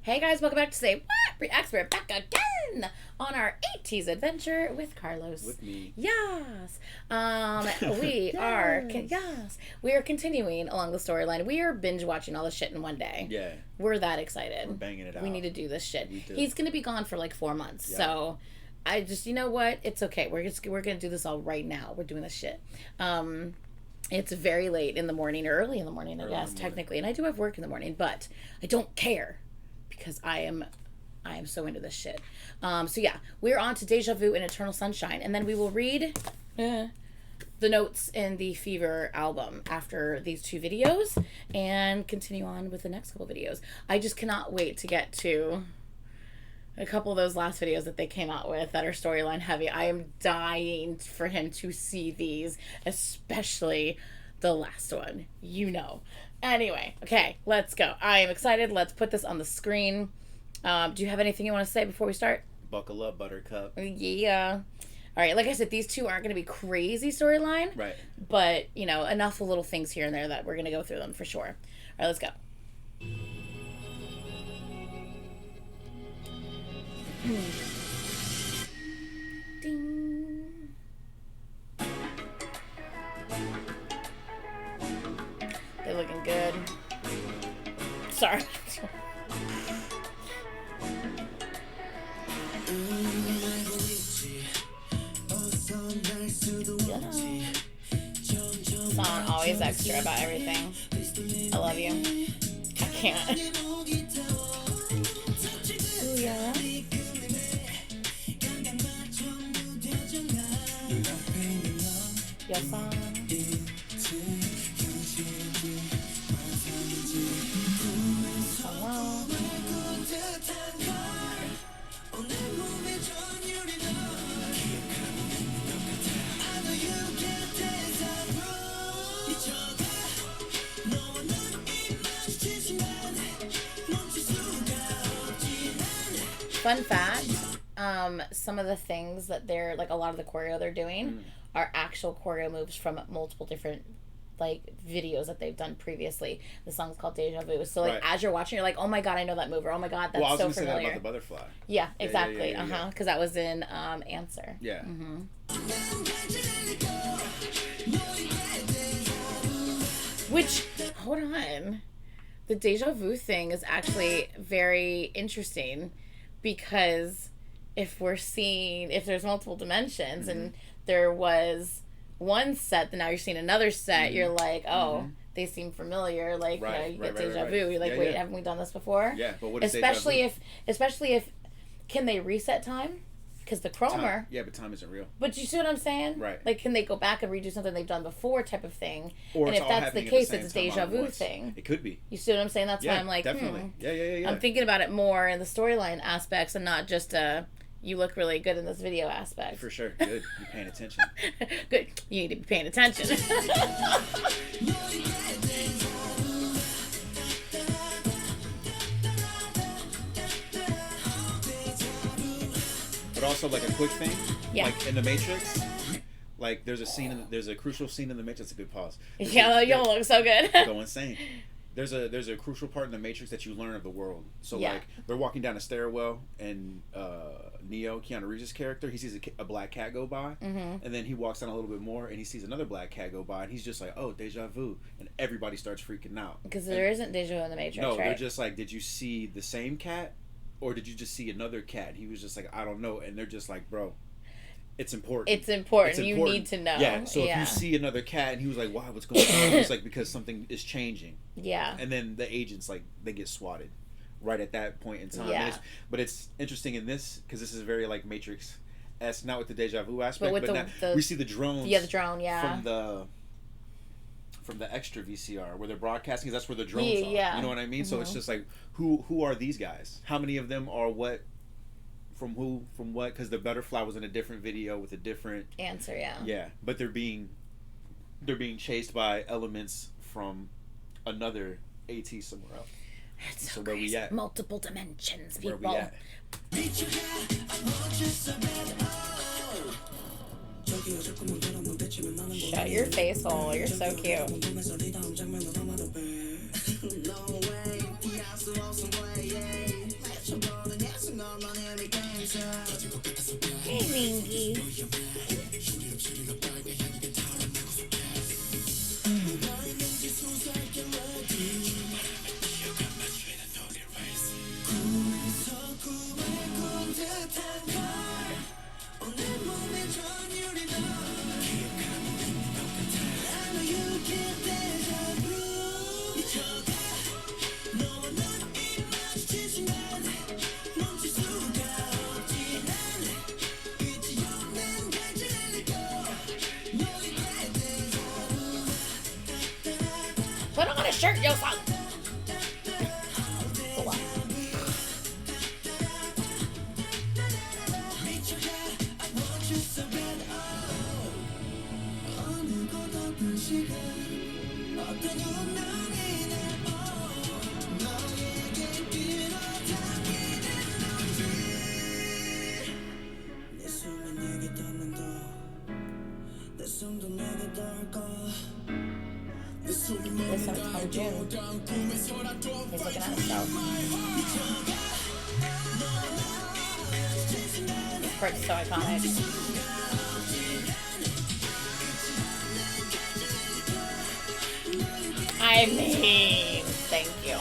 Hey guys, welcome back to Say What? Reacts. We're back again on our Ateez Adventure with Carlos. With me. Yes. We are continuing along the storyline. We are binge watching all this shit in one day. Yeah. We're that excited. We're banging it out. We need to do this shit. We do. He's gonna be gone for like 4 months. Yeah. So I just, you know what? It's okay. We're gonna do this all right now. We're doing this shit. It's very late in the morning, or early in the morning, I guess, technically. And I do have work in the morning, but I don't care because I am so into this shit. So yeah, we're on to Deja Vu and Eternal Sunshine, and then we will read the notes in the Fever album after these 2 videos and continue on with the next couple videos. I just cannot wait to get to a couple of those last videos that they came out with that are storyline heavy. I am dying for him to see these, especially the last one, you know. Anyway, okay, let's go. I am excited. Let's put this on the screen. Do you have anything you want to say before we start? Buckle up, Buttercup. Yeah. All right, like I said, these 2 aren't going to be crazy storyline. Right. But, you know, enough of little things here and there that we're going to go through them for sure. All right, let's go. Ding. They're looking good. Sorry. Song always extra about everything. I love you. I can't. Ooh, yeah. Yes, Fun fact, some of the things that they're, like, a lot of the choreo they're doing are actual choreo moves from multiple different, like, videos that they've done previously. The song's called Deja Vu. So, like, as you're watching, you're like, oh my god, I know that move, or oh my god, that's so familiar. Well, I was going to say that about the butterfly. Yeah, exactly. Yeah. Because that was in Answer. Yeah. Which, hold on. The Deja Vu thing is actually very interesting because if there's multiple dimensions and there was one set, then now you're seeing another set, you're like, oh, they seem familiar. Like, you know, you get Deja Vu. You're like, wait, haven't we done this before? Yeah, but what is especially Deja Vu? Especially if, can they reset time? Because the chromer. Yeah, but time isn't real. But you see what I'm saying? Right. Like, can they go back and redo something they've done before type of thing? Or and if that's the case, it's a Deja Vu thing. It could be. You see what I'm saying? That's why I'm like, definitely. Yeah. I'm thinking about it more in the storyline aspects and not just you look really good in this video aspect. For sure. Good. You're paying attention. Good. You need to be paying attention. But also, like, a quick thing, like in the Matrix, like there's a crucial scene in the Matrix. That's a good pause. Yeah, you look so good. Go insane. There's a crucial part in the Matrix that you learn of the world. So like they're walking down a stairwell and Keanu Reeves' character, he sees a black cat go by, and then he walks down a little bit more and he sees another black cat go by and he's just like, oh, Deja Vu, and everybody starts freaking out because there isn't Deja Vu in the Matrix. No, right? They're just like, did you see the same cat? Or did you just see another cat? He was just like, I don't know. And they're just like, bro, it's important. It's important. You need to know. Yeah. So if you see another cat, and he was like, why? What's going on? It's like, because something is changing. Yeah. And then the agents, like, they get swatted right at that point in time. Yeah. But it's interesting in this, because this is very, like, Matrix-esque, not with the Deja Vu aspect, but now we see the drones. Yeah, the drone, From the extra VCR where they're broadcasting, because that's where the drones are. Yeah. You know what I mean? So it's just like, who are these guys? How many of them are what? From who? From what? Because the butterfly was in a different video with a different Answer. Yeah. Yeah, but they're being chased by elements from another AT somewhere else. That's so where crazy. we at? Multiple dimensions, people. Where we at? Shut your face hole. You're so cute. Bingy. Put on a shirt, yo, son. This one's from June. He's looking at himself. This part's so iconic. I mean, thank you.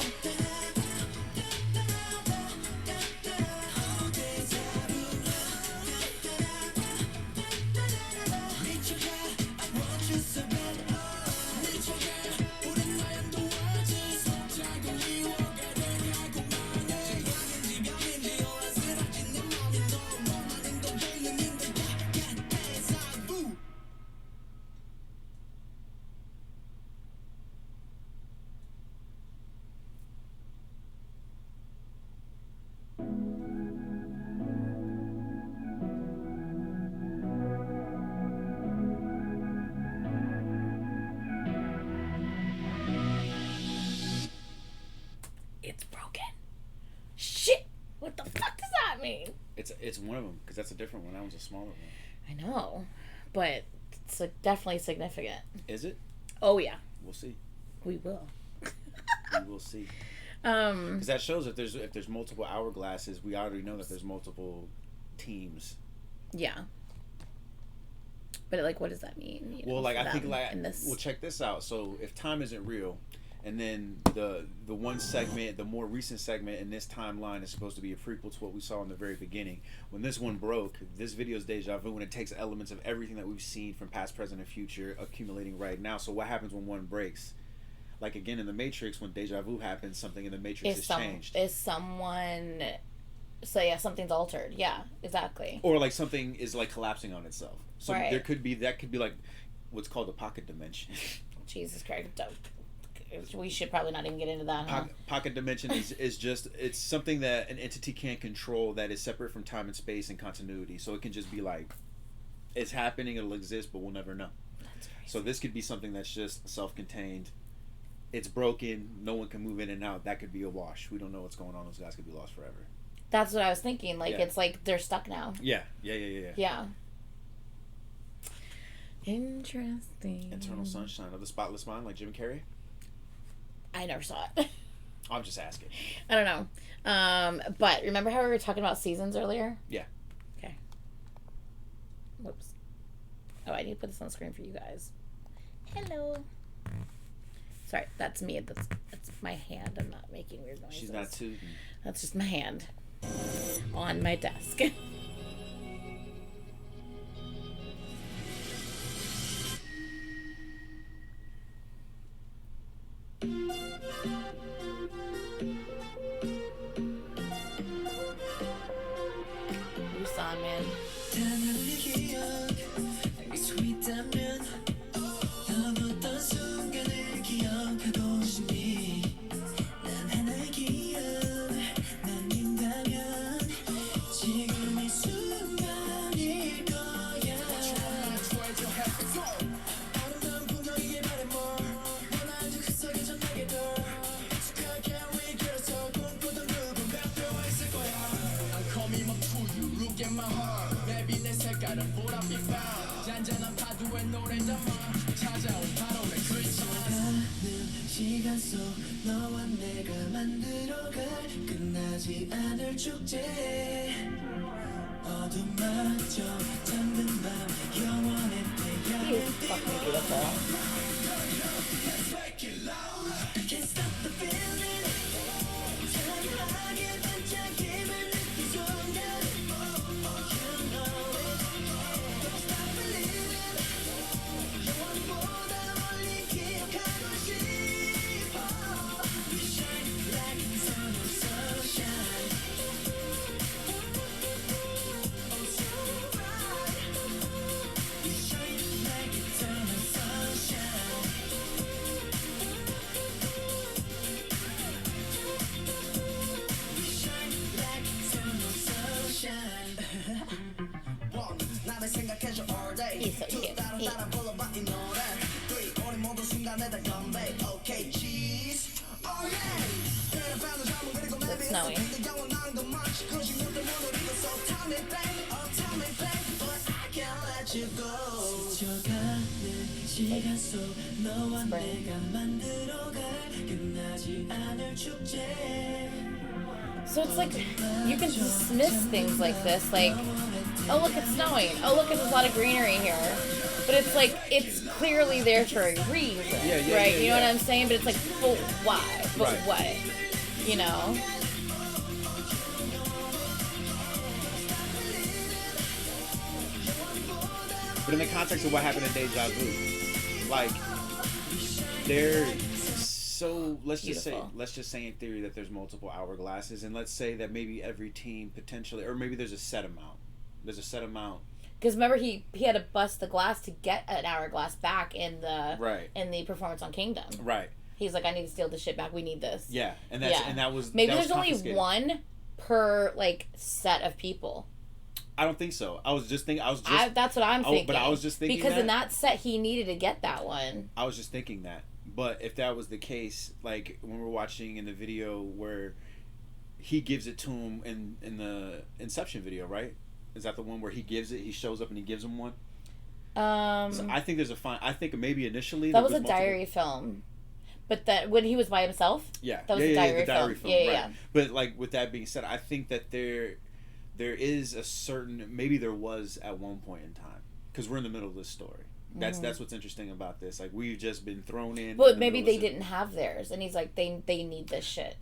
It's broken. Shit! What the fuck does that mean? It's one of them, because that's a different one. That one's a smaller one. I know, but it's definitely significant. Is it? Oh yeah. We'll see. We will. We will see. Because that shows if there's multiple hourglasses, we already know that there's multiple teams. Yeah. But like, what does that mean? You know, well, like I think like well, check this out. So if time isn't real, and then the one segment, the more recent segment in this timeline is supposed to be a prequel to what we saw in the very beginning. When this one broke, this video is deja vu, and it takes elements of everything that we've seen from past, present, and future accumulating right now. So what happens when one breaks? Like again in the Matrix, when deja vu happens, something in the Matrix is changed. Is someone... So yeah, something's altered. Yeah, exactly. Or like something is like collapsing on itself. So right. that could be like what's called a pocket dimension. Jesus Christ. We should probably not even get into that, huh? Pocket dimension is just, it's something that an entity can't control that is separate from time and space and continuity. So it can just be like, it's happening, it'll exist, but we'll never know. That's crazy. So this could be something that's just self-contained. It's broken, no one can move in and out. That could be a wash. We don't know what's going on. Those guys could be lost forever. That's what I was thinking. Like, yeah. It's like they're stuck now. Yeah. Yeah. Interesting. Eternal sunshine of the spotless mind, like Jim Carrey? I never saw it. I'm just asking. I don't know. But remember how we were talking about seasons earlier? Yeah. Okay. Whoops. Oh, I need to put this on the screen for you guys. Hello. Sorry, that's me. That's my hand. I'm not making weird noises. She's not tooting. That's just my hand on my desk. Busan, man. 시간 속 너와 내가 만들어갈 끝나지 않을 축제 어두워져 잠든 밤 영원히 He is fucking beautiful. Can't stop the feeling 찬란하게 반짝임을 느낀 순간 You know it Don't stop believing 영원보다 멀리 기억하고 싶어 We shine like sun or sunshine Oh so bright We shine like eternal sunshine We shine like eternal sunshine One, 나를 생각해줘 all day He's so cute. 따라 불러봐 이 노래 Three, 우리 모두 순간에다 건배 Okay, cheese Oh yeah 그래 밤을 잠을 그리고 내 It's snowing. 비에 영원한 것만치 굳이 못 때문에 우리가 So tell me babe, oh tell me babe But I can't let you go 스쳐가는 시간 속 너와 내가 만들어갈 끝나지 않을 축제 So it's like you can dismiss things like this, like, oh look, it's snowing. Oh look, there's a lot of greenery here. But it's like it's clearly there for a reason, right? You know what I'm saying? But it's like, but why? But Right. what? You know? But in the context of what happened in Deja Vu, like they're so let's just say in theory that there's multiple hourglasses, and let's say that maybe every team potentially, or maybe there's a set amount. There's a set amount. Because remember, he had to bust the glass to get an hourglass back in the Right. in the performance on Kingdom. Right. He's like, I need to steal this shit back. We need this. Yeah, and that's and that was maybe that there's was only confiscated. one per like set of people. I don't think so. I was just thinking. That's what I'm thinking. But I was just thinking because in that set he needed to get that one. I was just thinking that. But if that was the case, like when we're watching in the video where he gives it to him in the Inception video, right? Is that the one where he gives it? He shows up and he gives him one. So I think there's a fine. I think maybe initially that was a diary film, but that when he was by himself. Yeah, that was a diary film. Yeah. But like with that being said, I think that there is a certain, maybe there was at one point in time, because we're in the middle of this story. That's what's interesting about this. Like we've just been thrown in. But maybe they didn't have theirs, and he's like, they need this shit.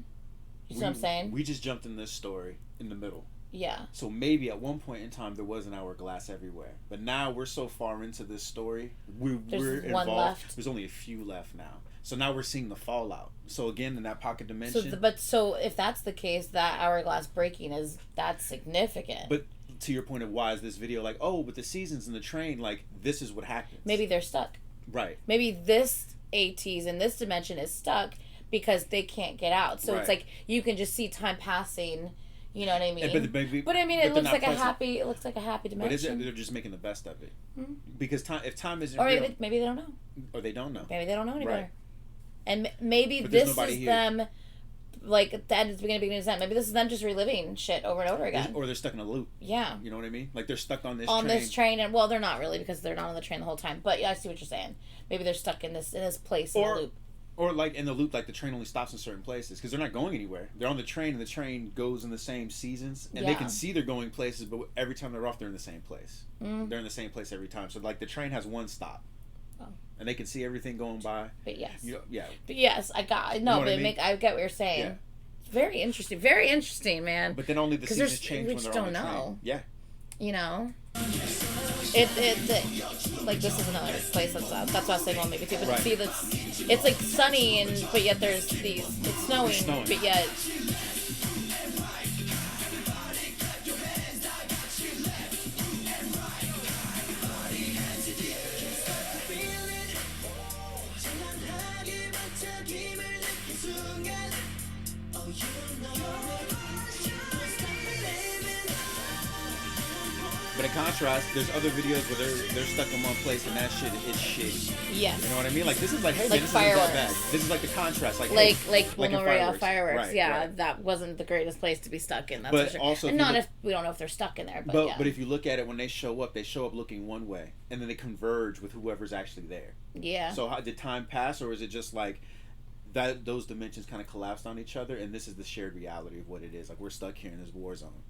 You see what I'm saying? We just jumped in this story in the middle. Yeah. So maybe at one point in time there was an hourglass everywhere, but now we're so far into this story, we're one involved. Left. There's only a few left now. So now we're seeing the fallout. So again, in that pocket dimension. So if that's the case, that hourglass breaking that's significant. But to your point of why is this video like, oh, with the seasons and the train, like this is what happens. Maybe they're stuck. Right. Maybe this Ateez in this dimension is stuck because they can't get out. So it's like you can just see time passing. You know what I mean? But I mean, it looks like a happy. It looks like a happy dimension. But is it? They're just making the best of it. Mm-hmm. Because if time isn't or real, maybe they don't know. Or they don't know. Maybe they don't know any better. Right. And maybe this is here. Them. Like at the beginning of the Maybe this is them just reliving shit over and over again. Or they're stuck in a loop. Yeah. You know what I mean? Like they're stuck on this train, and well, they're not really because they're not on the train the whole time. But yeah, I see what you're saying. Maybe they're stuck in this place in a loop. Or like in the loop, like the train only stops in certain places because they're not going anywhere. They're on the train, and the train goes in the same seasons, and they can see they're going places, but every time they're off, they're in the same place. They're in the same place every time. So like the train has one stop, and they can see everything going by. But yes, But yes, I get what you're saying. Yeah. Very interesting, man. But then only the seasons change when they're on the train. Know. Yeah. You know. It like this is another place that's why I was saying well maybe too. But see it's like sunny but yet there's it's snowing. But yet. But in contrast, there's other videos where they're stuck in one place and that shit is shitty. Yes. You know what I mean? Like this is like, hey, like this fireworks. isn't that bad. This is like the contrast. Like fireworks. Right, yeah, right. That wasn't the greatest place to be stuck in. That's but for sure. Also, and not if we don't know if they're stuck in there. But if you look at it, when they show up looking one way, and then they converge with whoever's actually there. Yeah. So did time pass, or is it just like that? Those dimensions kind of collapsed on each other, and this is the shared reality of what it is. Like we're stuck here in this war zone.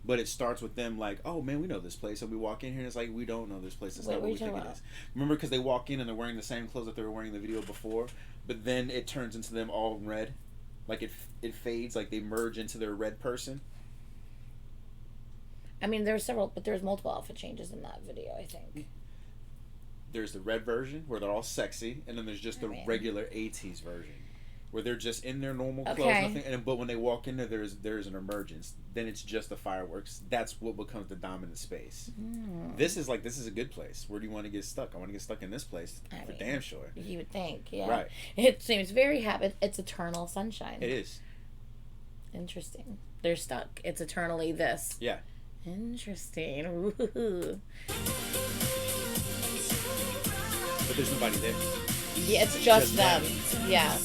But it starts with them like, oh man, we know this place, and we walk in here and it's like, we don't know this place. It's not what we think it is. Remember, because they walk in and they're wearing the same clothes that they were wearing in the video before, but then it turns into them all red, like it fades, like they merge into their red person. I mean, there's multiple outfit changes in that video, I think. There's the red version where they're all sexy, and then there's just the regular Ateez version where they're just in their normal clothes, nothing. But when they walk in there's an emergence. Then it's just the fireworks. That's what becomes the dominant space. This is a good place. Where do you want to get stuck? I want to get stuck in this place for damn sure. You would think, yeah. Right. It seems very happy. It's eternal sunshine. It is. Interesting. They're stuck. It's eternally this. Yeah. Interesting. Ooh. But there's nobody there. Yeah, it's just them. Yeah.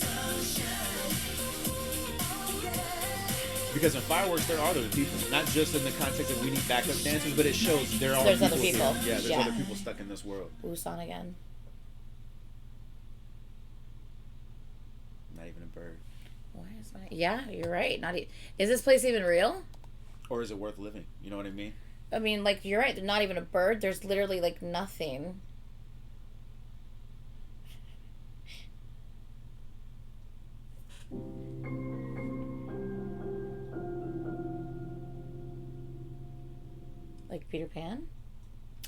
Because in fireworks, there are other people. Not just in the context that we need backup dancers, but it shows there are other people. Here. Yeah, there's other people stuck in this world. Busan again. Not even a bird. Why is my... Yeah, you're right. Is this place even real? Or is it worth living? You know what I mean? I mean, like, you're right. There's not even a bird. There's literally, like, nothing. Like Peter Pan?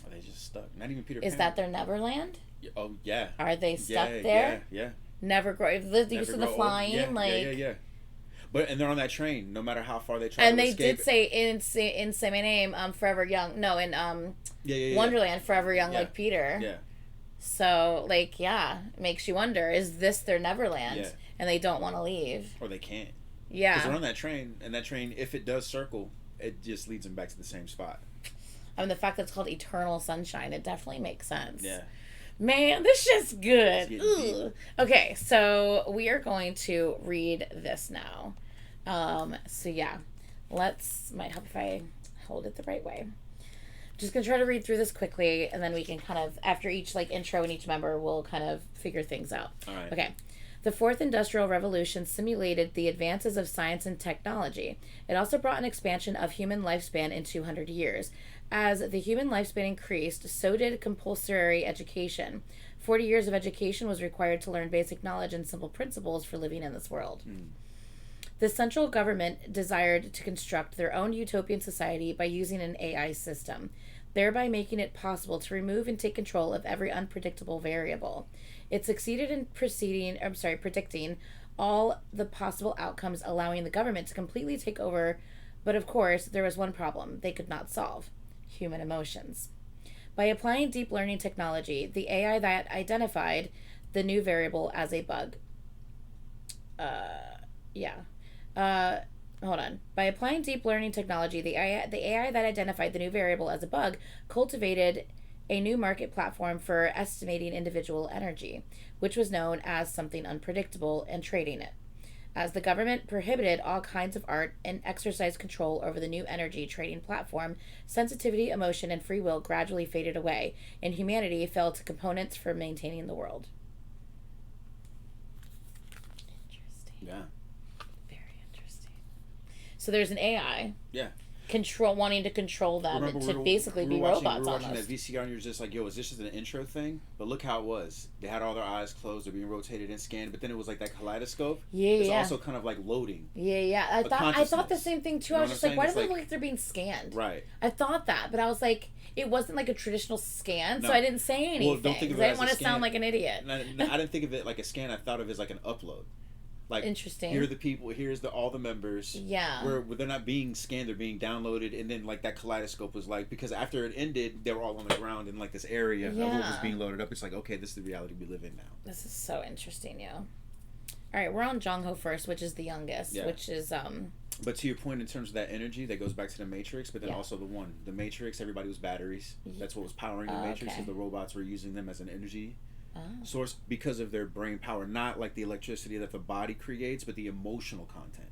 Are they just stuck? Not even Peter Pan. Is that their Neverland? Oh, yeah. Are they stuck there? Yeah. Never grow. You see the flying, Yeah. And they're on that train, no matter how far they try to escape. And they did say in Say My Name, Forever Young. No, in Wonderland, Forever Young, like Peter. Yeah. So, like, it makes you wonder, is this their Neverland? Yeah. And they don't want to leave. Or they can't. Yeah. Because they're on that train, and that train, if it does circle, it just leads them back to the same spot. I mean, the fact that it's called Eternal Sunshine, it definitely makes sense. Yeah. Man, this shit's good. Okay, so we are going to read this now. Might help if I hold it the right way. Just gonna try to read through this quickly, and then we can kind of, after each intro and each member, we'll kind of figure things out. All right. Okay. The Fourth Industrial Revolution simulated the advances of science and technology. It also brought an expansion of human lifespan in 200 years. As the human lifespan increased, so did compulsory education. 40 years of education was required to learn basic knowledge and simple principles for living in this world. The central government desired to construct their own utopian society by using an AI system, thereby making it possible to remove and take control of every unpredictable variable. It succeeded in predicting all the possible outcomes, allowing the government to completely take over. But of course, there was one problem they could not solve: human emotions. By applying deep learning technology, the AI that identified the new variable as a bug. By applying deep learning technology, the AI that identified the new variable as a bug cultivated a new market platform for estimating individual energy, which was known as something unpredictable, and trading it. As the government prohibited all kinds of art and exercised control over the new energy trading platform, sensitivity, emotion, and free will gradually faded away, and humanity fell to components for maintaining the world. Interesting. Yeah. Very interesting. So there's an AI. Yeah. Wanting to control them to basically be robots. We were watching that VCR, and you're just like, yo, is this just an intro thing? But look how it was. They had all their eyes closed, they're being rotated and scanned, but then it was like that kaleidoscope. It's also kind of like loading. I thought the same thing too. I was just like, why do they look like they're being scanned? Right. I thought that, but I was like, it wasn't like a traditional scan, so I didn't say anything. Well, don't think of it I didn't want to sound like an idiot. I didn't think of it like a scan. I thought of it as like an upload. Like, interesting. Here are the people. Here's all the members. Yeah. Where they're not being scanned, they're being downloaded, and then like that kaleidoscope was like, because after it ended, they were all on the ground in like this area of what was being loaded up. It's like, okay, this is the reality we live in now. This is so interesting, All right, we're on Jong Ho first, which is the youngest, which is But to your point, in terms of that energy, that goes back to the Matrix, but then also the Matrix. Everybody was batteries. That's what was powering the Matrix. So the robots were using them as an energy source because of their brain power, not like the electricity that the body creates, but the emotional content,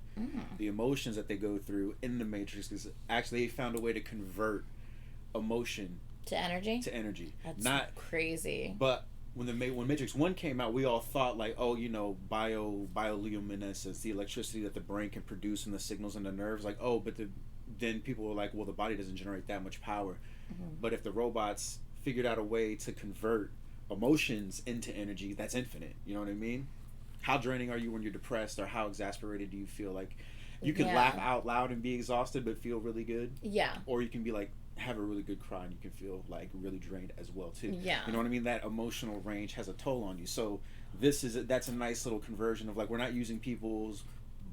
the emotions that they go through in the Matrix. Is actually they found a way to convert emotion to energy. That's not crazy. But when Matrix 1 came out, we all thought like, oh, bioluminescence, the electricity that the brain can produce and the signals in the nerves, like, oh, but then people were like, well, the body doesn't generate that much power. But if the robots figured out a way to convert emotions into energy, that's infinite. You know what I mean? How draining are you when you're depressed, or how exasperated do you feel? Like, you can laugh out loud and be exhausted but feel really good. Yeah. Or you can be like, have a really good cry and you can feel like really drained as well too. Yeah. You know what I mean? That emotional range has a toll on you. So that's a nice little conversion of like, we're not using people's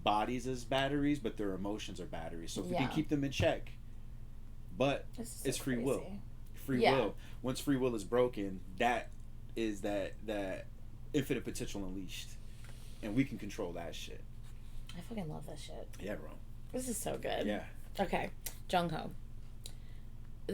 bodies as batteries, but their emotions are batteries. So if we can keep them in check, but it's free will. Free will. Once free will is broken, that is that infinite potential unleashed, and we can control that shit. I fucking love this shit. Yeah, bro. This is so good. Yeah. Okay, Jung-ho. So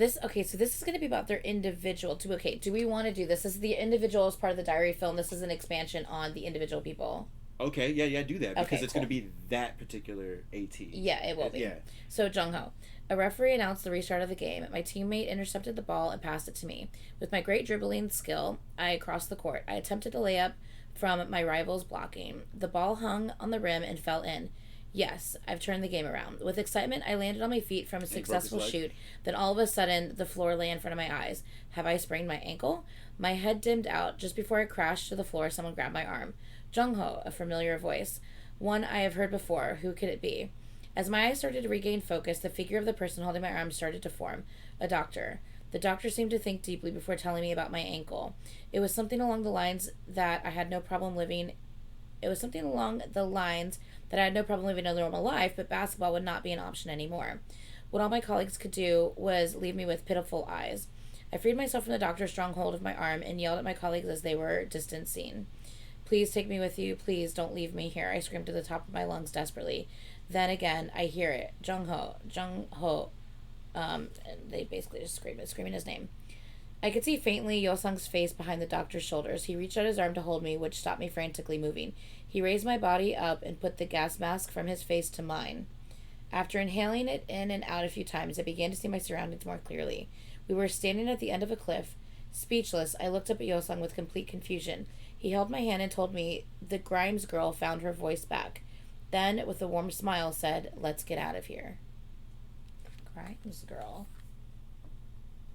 this is going to be about their individual. Do we want to do this? This is the individual as part of the diary film. This is an expansion on the individual people. Okay, yeah, do that, because it's going to be that particular AT. Yeah, it will be. Yeah. So, Jung-ho. A referee announced the restart of the game. My teammate intercepted the ball and passed it to me. With my great dribbling skill, I crossed the court. I attempted a layup from my rival's blocking. The ball hung on the rim and fell in. Yes, I've turned the game around. With excitement, I landed on my feet from a successful shoot. Then all of a sudden, the floor lay in front of my eyes. Have I sprained my ankle? My head dimmed out. Just before I crashed to the floor, someone grabbed my arm. Jung-ho, a familiar voice. One I have heard before. Who could it be? As my eyes started to regain focus, the figure of the person holding my arm started to form. A doctor. The doctor seemed to think deeply before telling me about my ankle. It was something along the lines that I had no problem living a normal life, but basketball would not be an option anymore. What all my colleagues could do was leave me with pitiful eyes. I freed myself from the doctor's strong hold of my arm and yelled at my colleagues as they were distancing. Please take me with you. Please don't leave me here. I screamed to the top of my lungs desperately. Then again, I hear it. Jung-ho. And they basically just screaming his name. I could see faintly Yosung's face behind the doctor's shoulders. He reached out his arm to hold me, which stopped me frantically moving. He raised my body up and put the gas mask from his face to mine. After inhaling it in and out a few times, I began to see my surroundings more clearly. We were standing at the end of a cliff. Speechless, I looked up at Yosung with complete confusion. He held my hand and told me the Grimes girl found her voice back. Then, with a warm smile, said, "Let's get out of here." Grimes girl.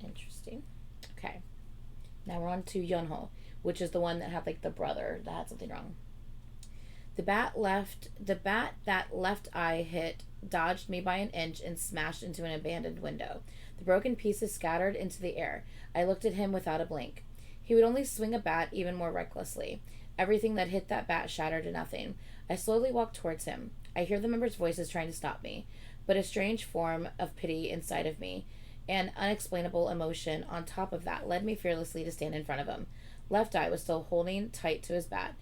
Interesting. Okay. Now we're on to Yunho, which is the one that had like the brother that had something wrong. The bat that left eye hit dodged me by an inch and smashed into an abandoned window. The broken pieces scattered into the air. I looked at him without a blink. He would only swing a bat even more recklessly. Everything that hit that bat shattered to nothing. I slowly walked towards him. I hear the members' voices trying to stop me, but a strange form of pity inside of me, an unexplainable emotion on top of that, led me fearlessly to stand in front of him. Left eye was still holding tight to his bat,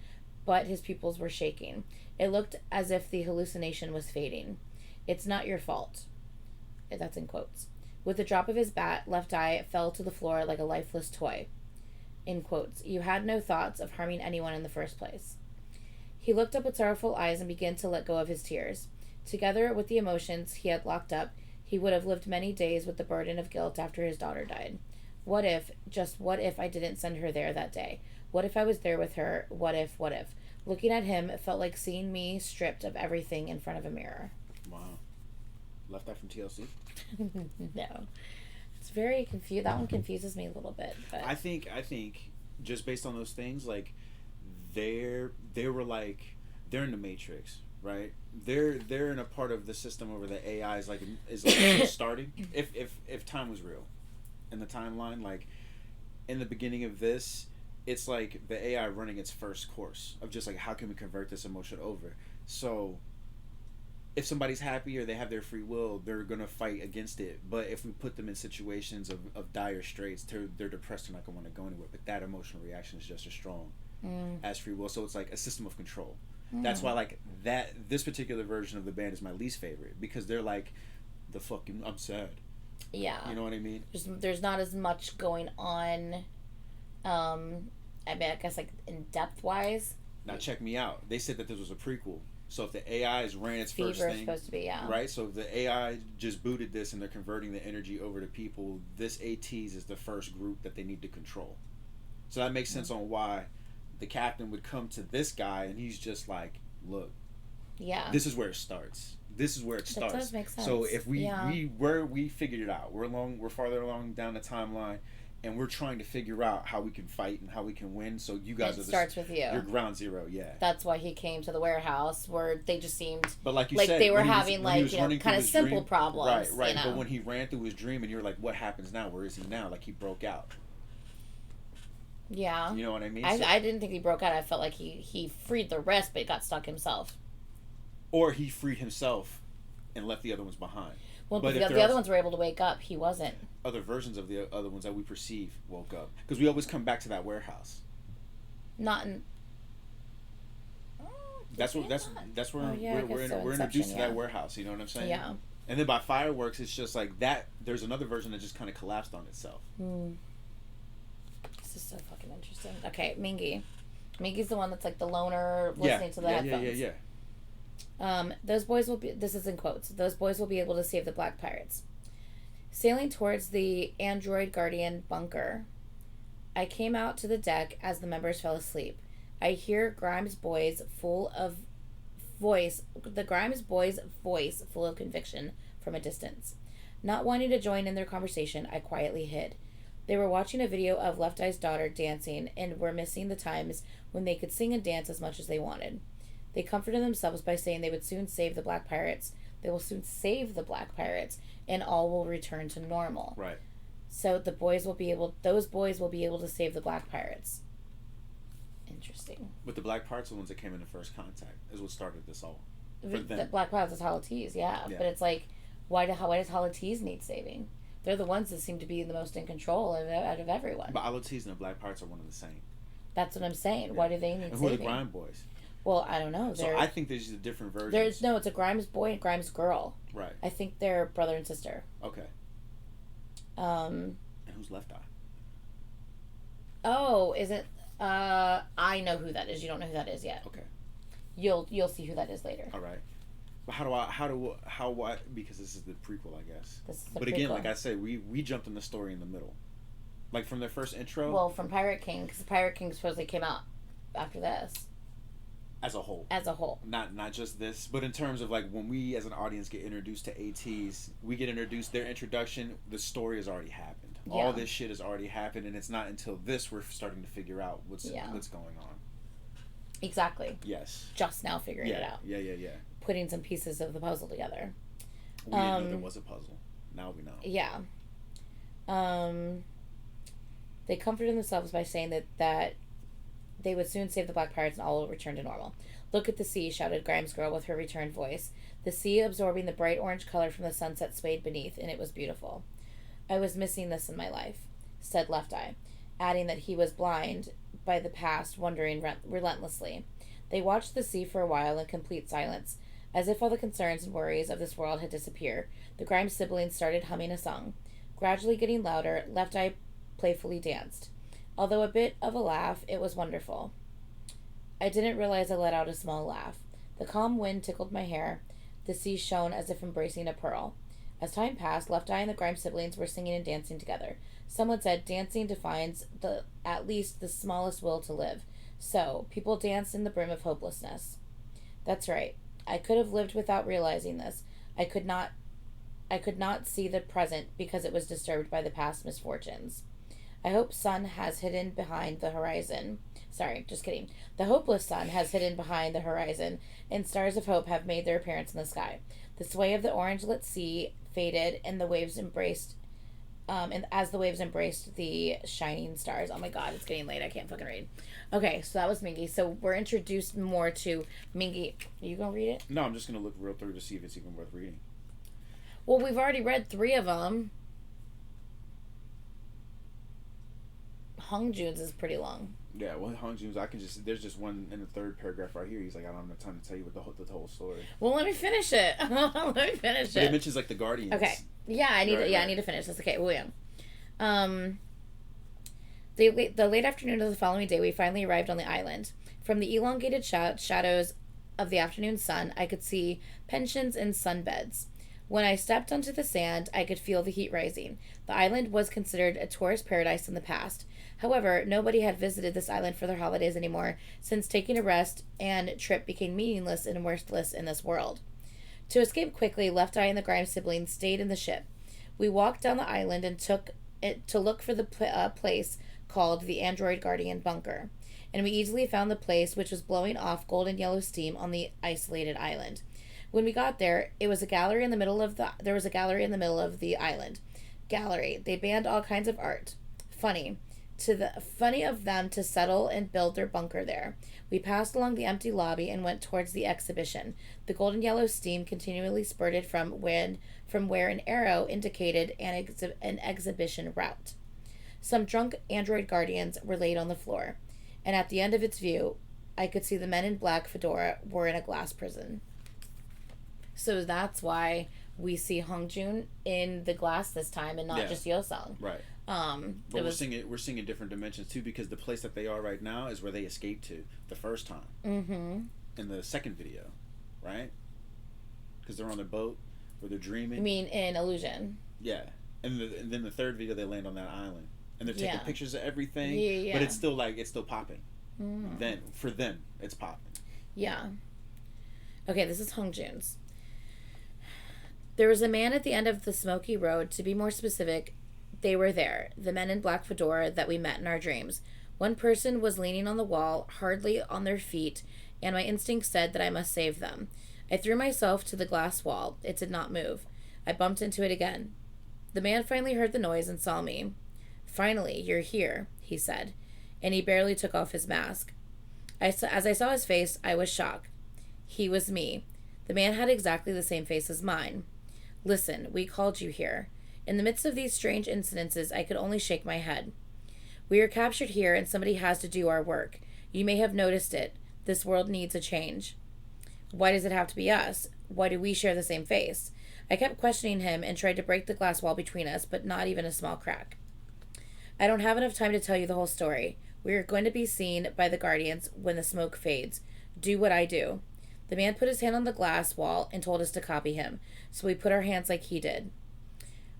but his pupils were shaking. It looked as if the hallucination was fading. "It's not your fault." That's in quotes. With the drop of his bat, Left Eye fell to the floor like a lifeless toy. In quotes. "You had no thoughts of harming anyone in the first place." He looked up with sorrowful eyes and began to let go of his tears. Together with the emotions he had locked up, he would have lived many days with the burden of guilt after his daughter died. What if, just what if I didn't send her there that day? What if I was there with her? What if? Looking at him, it felt like seeing me stripped of everything in front of a mirror. Wow. Left Eye from TLC? No. It's very confused. That one confuses me a little bit. But I think just based on those things, like they were like, they're in the Matrix, right? They're in a part of the system where the AI is like starting. If time was real, in the timeline, like in the beginning of this, it's like the AI running its first course of just like, how can we convert this emotion over? So if somebody's happy or they have their free will, they're gonna fight against it. But if we put them in situations of dire straits, they're depressed, they're not gonna want to go anywhere. But that emotional reaction is just as strong as free will. So it's like a system of control. That's why like this particular version of the band is my least favorite, because they're like, I'm sad. Yeah. You know what I mean? There's not as much going on. I guess like in depth wise. Now check me out. They said that this was a prequel. So if the AI is ran its first thing, supposed to be, yeah. Right? So if the AI just booted this and they're converting the energy over to people, this Ateez is the first group that they need to control. So that makes sense on why the captain would come to this guy and he's just like, look, Yeah. This is where it starts. This is where it starts. That does make sense. So if we figured it out, we're farther along down the timeline, and we're trying to figure out how we can fight and how we can win. So you guys starts with you. Your ground zero, yeah. That's why he came to the warehouse, where they just seemed, but like you like said, they were having kind of simple problems. Right. But when he ran through his dream, and you're like, what happens now? Where is he now? Like he broke out. Yeah. You know what I mean? I didn't think he broke out. I felt like he freed the rest, but got stuck himself. Or he freed himself and left the other ones behind. Well, but the other ones were able to wake up. He wasn't. Other versions of the other ones that we perceive woke up. Because we always come back to that warehouse. Not in... That's where we're introduced to that warehouse. You know what I'm saying? Yeah. And then by fireworks, it's just like that. There's another version that just kind of collapsed on itself. This is so fucking interesting. Okay, Mingy. Mingy's the one that's like the loner listening to the headphones. Yeah. Those boys will be... This is in quotes. Those boys will be able to save the Black Pirates. Sailing towards the Android Guardian bunker, I came out to the deck as the members fell asleep. I hear Grimes' boys full of voice full of conviction from a distance. Not wanting to join in their conversation, I quietly hid. They were watching a video of Left Eye's daughter dancing and were missing the times when they could sing and dance as much as they wanted. They comforted themselves by saying they would soon save the Black Pirates. They will soon save the Black Pirates, and all will return to normal. Right. So those boys will be able to save the Black Pirates. Interesting. But the Black Pirates are the ones that came into first contact. Is what started this all. The Black Pirates is Ateez, yeah. But it's like, why does Ateez need saving? They're the ones that seem to be the most in control out of everyone. But Ateez and the Black Pirates are one and the same. That's what I'm saying. Yeah. Why do they need saving? And who are the Grime Boys? Well, I don't know. So I think there's just different versions. It's a Grimes boy and Grimes girl. Right. I think they're brother and sister. Okay. And who's Left Eye? Oh, is it? I know who that is. You don't know who that is yet. Okay. You'll see who that is later. All right. But because this is the prequel, I guess. This is the but prequel. Again, like I said, we jumped in the story in the middle. Like from their first intro. Well, from Pirate King, because Pirate King supposedly came out after this. As a whole. Not just this, but in terms of like when we as an audience get introduced to Ateez, we get introduced, their introduction, the story has already happened. Yeah. All this shit has already happened, and it's not until this we're starting to figure out what's going on. Exactly. Yes. Just now figuring it out. Yeah. Putting some pieces of the puzzle together. We didn't know there was a puzzle. Now we know. Yeah. They comforted themselves by saying that they would soon save the Black Pirates and all will return to normal. Look at the sea, shouted Grimes' girl with her returned voice. The sea absorbing the bright orange color from the sunset swayed beneath, and it was beautiful. I was missing this in my life, said Left Eye, adding that he was blind by the past, wondering relentlessly. They watched the sea for a while in complete silence. As if all the concerns and worries of this world had disappeared, the Grimes siblings started humming a song. Gradually getting louder, Left Eye playfully danced. Although a bit of a laugh, it was wonderful. I didn't realize I let out a small laugh. The calm wind tickled my hair. The sea shone as if embracing a pearl. As time passed, Left Eye and the Grimes siblings were singing and dancing together. Someone said dancing defines at least the smallest will to live. So, people danced in the brim of hopelessness. That's right. I could have lived without realizing this. I could not see the present because it was disturbed by the past misfortunes. I hope sun has hidden behind the horizon. Sorry, just kidding. The hopeless sun has hidden behind the horizon, and stars of hope have made their appearance in the sky. The sway of the orange-lit sea faded, and the waves embraced, and as the waves embraced the shining stars. Oh my god, it's getting late. I can't fucking read. Okay, so that was Mingy. So we're introduced more to Mingy. Are you gonna read it? No, I'm just gonna look real through to see if it's even worth reading. Well, we've already read 3 of them. Hung June's is pretty long. Yeah, well, Hung June's, there's just one in the 3rd paragraph right here. He's like, I don't have enough time to tell you the whole story. Well, let me finish it. But it mentions like the Guardians. Okay. Yeah, I need to finish this. Okay, well, yeah. The late afternoon of the following day, we finally arrived on the island. From the elongated shadows of the afternoon sun, I could see pensions and sunbeds. When I stepped onto the sand, I could feel the heat rising. The island was considered a tourist paradise in the past. However, nobody had visited this island for their holidays anymore since taking a rest and trip became meaningless and worthless in this world. To escape quickly, Left Eye and the Grimes siblings stayed in the ship. We walked down the island and took it to look for the place called the Android Guardian Bunker. And we easily found the place, which was blowing off golden yellow steam on the isolated island. When we got there, there was a gallery in the middle of the island. Gallery. They banned all kinds of art. Funny of them to settle and build their bunker there. We passed along the empty lobby and went towards the exhibition. The golden yellow steam continually spurted from where an arrow indicated an exhibition route. Some drunk android guardians were laid on the floor, and at the end of its view, I could see the men in black fedora were in a glass prison. So that's why we see Hongjun in the glass this time and not just Yosung. Right. But we're seeing in different dimensions too, because the place that they are right now is where they escaped to the first time. Mm-hmm. In the second video, right? Because they're on the boat where they're dreaming. You mean in Illusion? Yeah, and then the third video they land on that island and they're taking pictures of everything. Yeah. But it's still popping. Mm. Then for them, it's popping. Yeah. Okay, this is Hongjun's. There was a man at the end of the smoky road. To be more specific, they were there, the men in black fedora that we met in our dreams. One person was leaning on the wall, hardly on their feet, and my instinct said that I must save them. I threw myself to the glass wall. It did not move. I bumped into it again. The man finally heard the noise and saw me. "Finally, you're here," he said, and he barely took off his mask. As I saw his face, I was shocked. He was me. The man had exactly the same face as mine. "Listen, we called you here." In the midst of these strange incidences, I could only shake my head. "We are captured here, and somebody has to do our work. You may have noticed it. This world needs a change." "Why does it have to be us? Why do we share the same face?" I kept questioning him and tried to break the glass wall between us, but not even a small crack. "I don't have enough time to tell you the whole story. We are going to be seen by the Guardians when the smoke fades. Do what I do." The man put his hand on the glass wall and told us to copy him, so we put our hands like he did.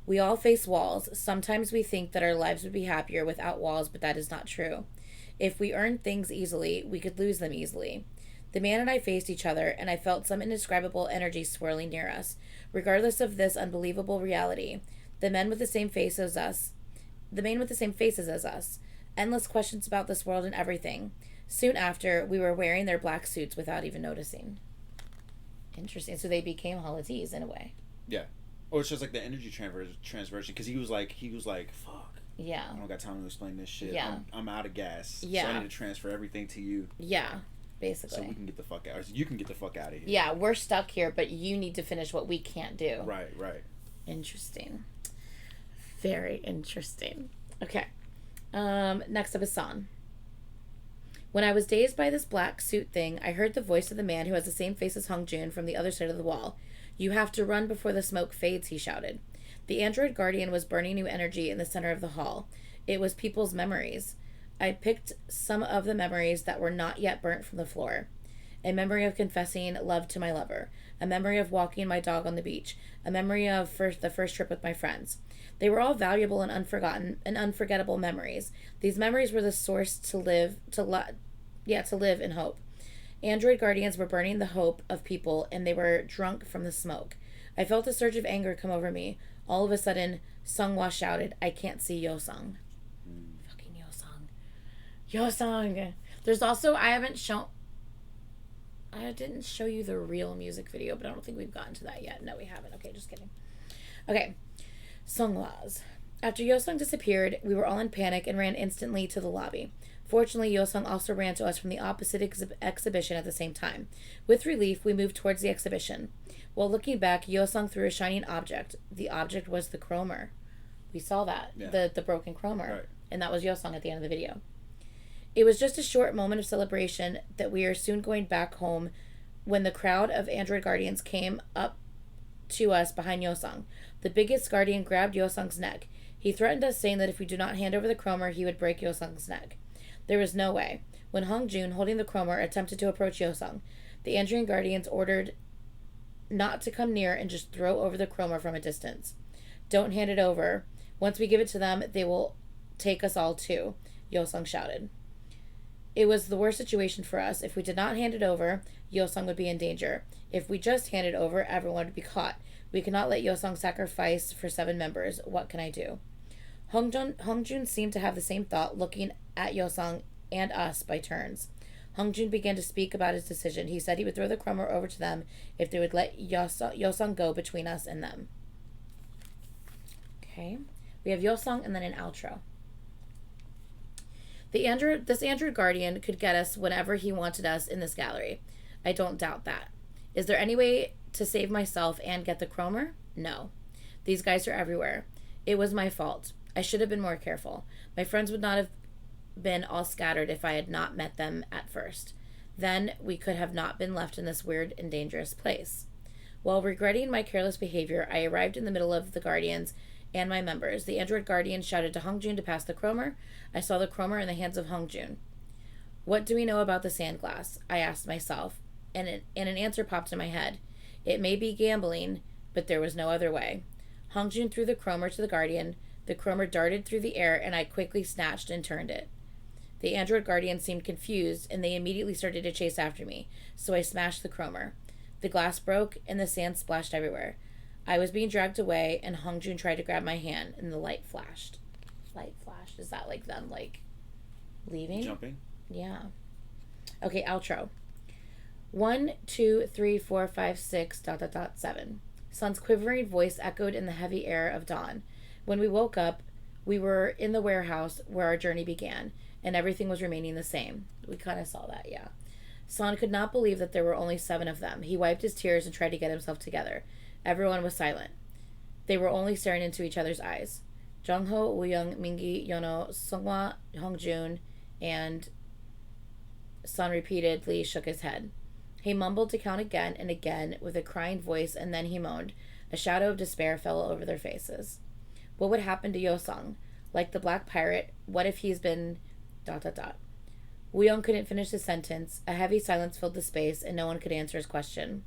We all face walls. Sometimes we think that our lives would be happier without walls, but that is not true. If we earn things easily, we could lose them easily. The man and I faced each other, and I felt some indescribable energy swirling near us. Regardless of this unbelievable reality, the men with the same faces as us. Endless questions about this world and everything. Soon after, we were wearing their black suits without even noticing. Interesting. So they became Ateez in a way. Yeah. Or it's just like the energy transversion, because he was like, fuck. Yeah. I don't got time to explain this shit. Yeah. I'm out of gas. Yeah. So I need to transfer everything to you. Yeah. Basically. So we can get the fuck out. So you can get the fuck out of here. Yeah, we're stuck here, but you need to finish what we can't do. Right. Interesting. Very interesting. Okay. Next up is San. When I was dazed by this black suit thing, I heard the voice of the man who has the same face as Hongjun from the other side of the wall. "You have to run before the smoke fades," he shouted. The android guardian was burning new energy in the center of the hall. It was people's memories. I picked some of the memories that were not yet burnt from the floor. A memory of confessing love to my lover. A memory of walking my dog on the beach. A memory of the first trip with my friends. They were all valuable and unforgettable memories. These memories were the source to live in hope. Android guardians were burning the hope of people, and they were drunk from the smoke. I felt a surge of anger come over me. All of a sudden, Sunghwa shouted, "I can't see Yosung." Fucking Yosung. There's also, I didn't show you the real music video, but I don't think we've gotten to that yet. No, we haven't. Okay, just kidding. Okay, Sunghwa's. After Yosung disappeared, we were all in panic and ran instantly to the lobby. Fortunately, Yosung also ran to us from the opposite exhibition at the same time. With relief, we moved towards the exhibition. While looking back, Yosung threw a shining object. The object was the chromer. We saw that, the broken chromer. Right. And that was Yosung at the end of the video. It was just a short moment of celebration that we are soon going back home when the crowd of android guardians came up to us behind Yosung. The biggest guardian grabbed Yosung's neck. He threatened us, saying that if we do not hand over the chromer, he would break Yosung's neck. There was no way. When Hongjun, holding the chromer, attempted to approach Yosung, the android guardians ordered not to come near and just throw over the chroma from a distance. Don't hand it over. Once we give it to them, they will take us all too, Yosung shouted. It was the worst situation for us. If we did not hand it over, Yosung would be in danger. If we just handed over, everyone would be caught. We cannot let Yosung sacrifice for 7 members. What can I do? Hongjun seemed to have the same thought, looking at Yosung and us by turns. Hongjun began to speak about his decision. He said he would throw the chroma over to them if they would let Yosung go between us and them. Okay. We have Yosung and then an outro. This Android Guardian could get us whenever he wanted us in this gallery. I don't doubt that. Is there any way to save myself and get the chromer? No. These guys are everywhere. It was my fault. I should have been more careful. My friends would not have been all scattered if I had not met them at first. Then we could have not been left in this weird and dangerous place. While regretting my careless behavior, I arrived in the middle of the Guardians and my members. The Android Guardian shouted to Hongjun to pass the chromer. I saw the chromer in the hands of Hongjun. What do we know about the sand glass? I asked myself, and an answer popped in my head. It may be gambling, but there was no other way. Hongjun threw the chromer to the Guardian. The chromer darted through the air, and I quickly snatched and turned it. The Android Guardian seemed confused, and they immediately started to chase after me, so I smashed the chromer. The glass broke, and the sand splashed everywhere. I was being dragged away, and Hongjun tried to grab my hand, and the light flashed. Light flashed? Is that like them, like, leaving? Jumping? Yeah. Okay, outro. 1, 2, 3, 4, 5, 6, ... 7. Sun's quivering voice echoed in the heavy air of dawn. When we woke up, we were in the warehouse where our journey began, and everything was remaining the same. We kind of saw that, yeah. Sun could not believe that there were only 7 of them. He wiped his tears and tried to get himself together. Everyone was silent. They were only staring into each other's eyes. Jungho, Wooyoung, Mingi, Yono, Sunghwa, Hongjun, and Sun repeatedly shook his head. He mumbled to count again and again with a crying voice, and then he moaned. A shadow of despair fell over their faces. What would happen to Yosung? Like the Black Pirate, what if he's been... ... Wooyoung couldn't finish his sentence. A heavy silence filled the space, and no one could answer his question.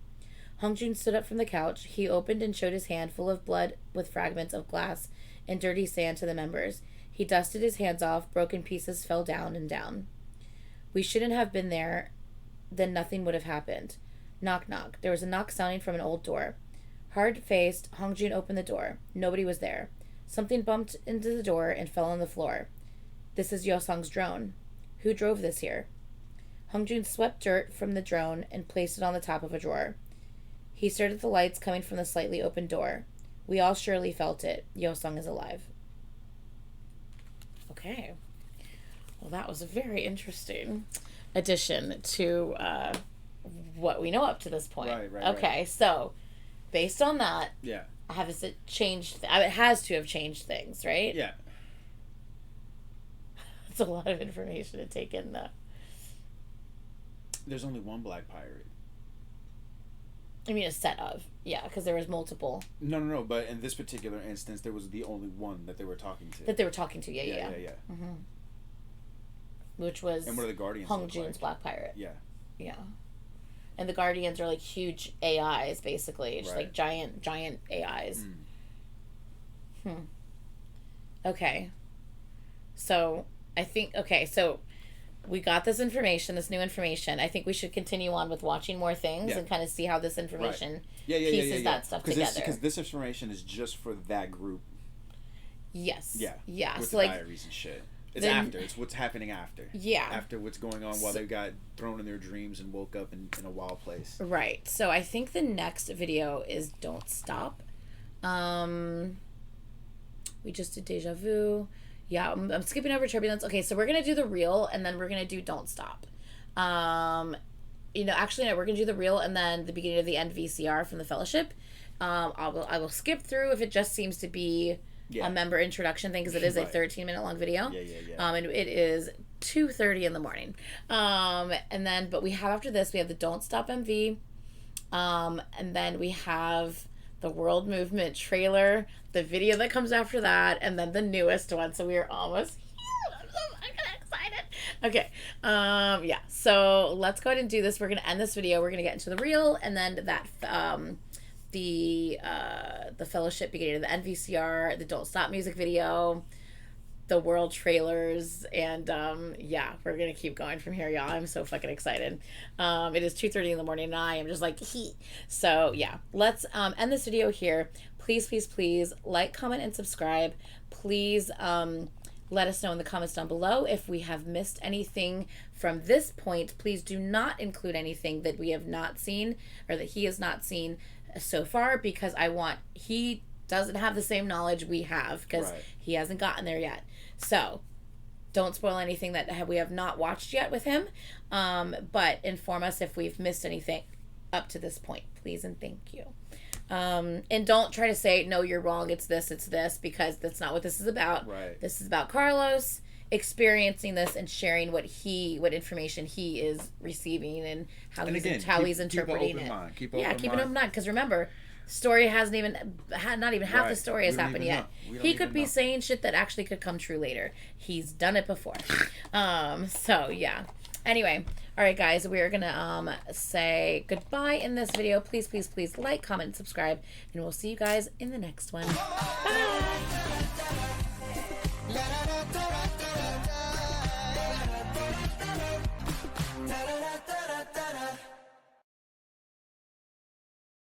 Hongjun stood up from the couch. He opened and showed his hand full of blood with fragments of glass and dirty sand to the members. He dusted his hands off. Broken pieces fell down and down. We shouldn't have been there. Then nothing would have happened. Knock, knock. There was a knock sounding from an old door. Hard-faced, Hongjun opened the door. Nobody was there. Something bumped into the door and fell on the floor. This is Yosung's drone. Who drove this here? Hongjun swept dirt from the drone and placed it on the top of a drawer. He stared at the lights coming from the slightly open door. We all surely felt it. Yosung is alive. Okay. Well, that was a very interesting addition to what we know up to this point. Right. Okay, so based on that, yeah, has it changed? It has to have changed things, right? Yeah. It's a lot of information to take in, though. There's only one Black Pirate. I mean, a set of. Yeah, because there was multiple. No. But in this particular instance, there was the only one that they were talking to. Yeah. Mm-hmm. Which was... And what are the Guardians Hongjun's Black Pirate. Yeah. Yeah. And the Guardians are like huge AIs, basically. Just like giant AIs. Okay. So, I think... Okay, so... We got this information, this new information. I think we should continue on with watching more things and kind of see how this information pieces that stuff together. Because this information is just for that group. Yes. Yeah. With so the like, diaries and shit. It's after. It's what's happening after. Yeah. After what's going on while they got thrown in their dreams and woke up in a wild place. Right. So I think the next video is Don't Stop. We just did Deja Vu. Yeah, I'm skipping over Turbulence. Okay, so we're going to do the reel, and then we're going to do Don't Stop. Actually, no, we're going to do the reel, and then the beginning of the end VCR from the Fellowship. I will skip through if it just seems to be a member introduction thing, because it is a 13-minute long video. Yeah. And it is 2:30 in the morning. But we have after this, we have the Don't Stop MV. And then we have the World Movement trailer, the video that comes after that, and then the newest one. So we are almost here. I'm so fucking excited. Okay. So let's go ahead and do this. We're going to end this video. We're going to get into the reel, and then that the Fellowship beginning of the NVCR, the Don't Stop music video, the World trailers, and yeah, we're gonna keep going from here, y'all. I'm so fucking excited. It is 2:30 in the morning, and I am just like he. So yeah, let's end this video here. Please, please, please like, comment, and subscribe. Please let us know in the comments down below if we have missed anything from this point. Please do not include anything that we have not seen or that he has not seen so far, because he doesn't have the same knowledge we have, because he hasn't gotten there yet. So don't spoil anything that we have not watched yet with him, but inform us if we've missed anything up to this point, please and thank you. And don't try to say, no, you're wrong, it's this, because that's not what this is about. This is about Carlos experiencing this and sharing what information he is receiving and how he's interpreting it. Keep an open mind, because remember, story not even half the story has happened yet. He could be saying shit that actually could come true later. He's done it before. So yeah. Anyway, all right, guys, we're gonna say goodbye in this video. Please, please, please like, comment, and subscribe, and we'll see you guys in the next one. Bye.